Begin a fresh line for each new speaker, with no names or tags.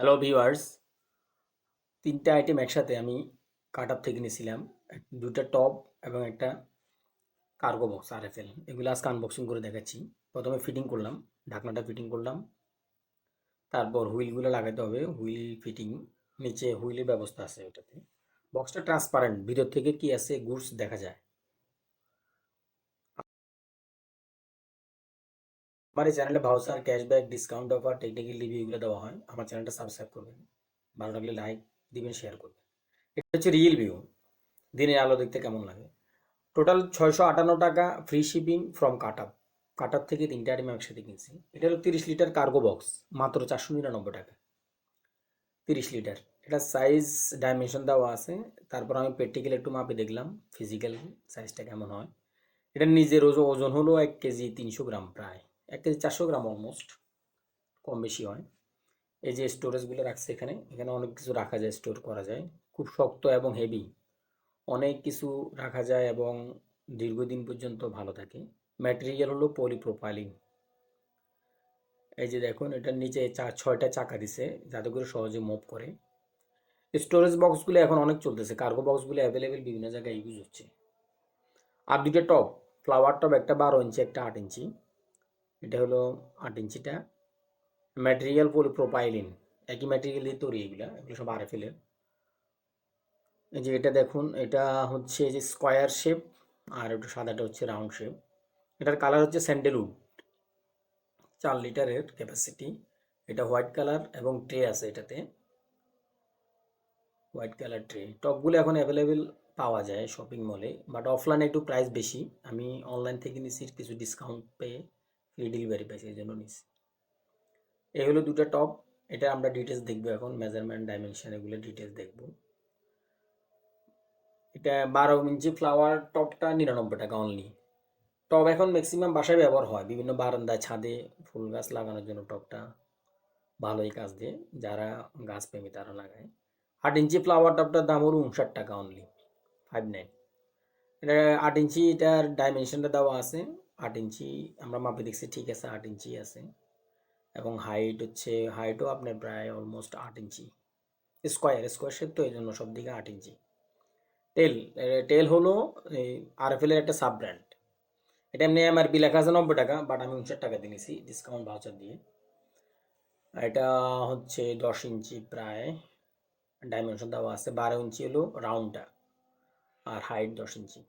Hello viewers, তিনটা item একসাথে আমি কার্টআপ থেকে নিয়েছিলাম। দুটা টপ এবং একটা কার্গো বক্স আরএফএল। এগুলো আজকে আনবক্সিং করে দেখাচ্ছি। প্রথমে ফিটিং করলাম, ঢাকনাটা ফিটিং করলাম। তারপর হুইলগুলো লাগাতে হবে, হুইল ফিটিং। নিচে হুইলের ব্যবস্থা আছে ওটাতে। বক্সটা ট্রান্সপারেন্ট, ভিতর থেকে কি আছে গুডস দেখা যায়। আমার এই চ্যানেলে voucher, cashback, discount offer, technical review এগুলো দেওয়া হয়। আমার চ্যানেলটা সাবস্ক্রাইব করবেন, ভালো লাগলে লাইক দিবেন, শেয়ার করবেন। এটা হচ্ছে রিয়েল ভিউ, দিনের আলো দেখতে কেমন লাগে। টোটাল 658 টাকা, ফ্রি শিপিং ফ্রম কাটআপ। কাটআপ থেকে তিনটে আইটেম একসাথে কিনছি। এটা হলো 30 লিটার কার্গো বক্স, মাত্র 499 টাকা। 30 লিটার। এটা সাইজ ডাইমেনশন দেওয়া আছে। তারপর আমি প্র্যাকটিক্যাল একটু মাপে দেখলাম ফিজিক্যাল সাইজটা কেমন হয়। এটা নিজের ওজন হলো 1 কেজি 300 গ্রাম, প্রায় 1 কেজি 400 গ্রাম অলমোস্ট, কম বেশি হয়। এই যে স্টোরেজগুলো রাখছে এখানে, এখানে অনেক কিছু রাখা যায়, স্টোর করা যায়। খুব শক্ত এবং হেভি, অনেক কিছু রাখা যায় এবং দীর্ঘদিন পর্যন্ত ভালো থাকে। ম্যাটেরিয়াল হলো পলিপ্রোপাইলিন। এই যে দেখুন, এটার নিচে 6টা চাকা দিছে যাতে করে সহজে মুভ করে। স্টোরেজ বক্সগুলো এখন অনেক চলতেছে, কার্গো বক্সগুলো অ্যাভেলেবেল বিভিন্ন জায়গায় ইউজ হচ্ছে। আর দুটো টপ, ফ্লাওয়ার টপ, একটা 12 ইঞ্চি, একটা 8 ইঞ্চি। এটা হলো 8 ইঞ্চিটা। ম্যাটেরিয়াল পলিপ্রোপাইলিন, একই ম্যাটেরিয়াল দিয়ে তৈরি। এগুলো এগুলো সব আরএফএল এর। এই যে এটা দেখুন, এটা হচ্ছে যে স্কোয়ার শেপ, আর একটু সাদাটা হচ্ছে রাউন্ড শেপ। এটার কালার হচ্ছে স্যান্ডেলউড। 4 লিটারের ক্যাপাসিটি। এটা হোয়াইট কালার এবং ট্রে আছে এটাতে, হোয়াইট কালার ট্রে। টপগুলো এখন অ্যাভেলেবেল পাওয়া যায় শপিং মলে, বাট অফলাইনে একটু প্রাইস বেশি। আমি অনলাইন থেকে নিছি, কিছু ডিসকাউন্ট পেয়ে ফ্রি ডেলিভারি পাইছি, এই জন্য নিছি। এই হলো দুটো টপ। এটা আমরা ডিটেলস দেখবো এখন, মেজারমেন্ট, ডাইমেনশন, এগুলো ডিটেলস দেখবো। এটা 12 ইঞ্চি ফ্লাওয়ার টপটা 99 টাকা অনলি। টব এখন ম্যাক্সিমাম বাসায় ব্যবহার হয়, বিভিন্ন বারান্দায়, ছাদে ফুল গাছ লাগানোর জন্য টবটা ভালোই কাজ দিয়ে। যারা গাছপ্রেমী তারা লাগায়। 8 ইঞ্চি ফ্লাওয়ার টবটার দাম হলো 59 টাকা অনলি, 59। এটা 8 ইঞ্চি, এটার ডাইমেনশনটা দেওয়া আছে। 8 ইঞ্চি আমরা মাপে দেখছি, ঠিক আছে, 8 ইঞ্চি আছে। এবং হাইট হচ্ছে, হাইটও আপনার প্রায় অলমোস্ট 8 ইঞ্চি। স্কোয়ার স্কোয়ার শেপ তো, এই জন্য সব দিকে 8 ইঞ্চি। টেল, টেল হলো এই আরএফএল এর একটা সাব ব্র্যান্ড। এটা এমনি এমআরপি লেখা আছে 90 টাকা, বাট আমি 59 টাকা দিয়ে নিয়েছি ডিসকাউন্ট ভাউচার দিয়ে। এটা হচ্ছে 10 ইঞ্চি প্রায়, ডাইমেনশন দেওয়া আছে। 12 ইঞ্চি হলো রাউন্ডটা, আর হাইট 10 ইঞ্চি।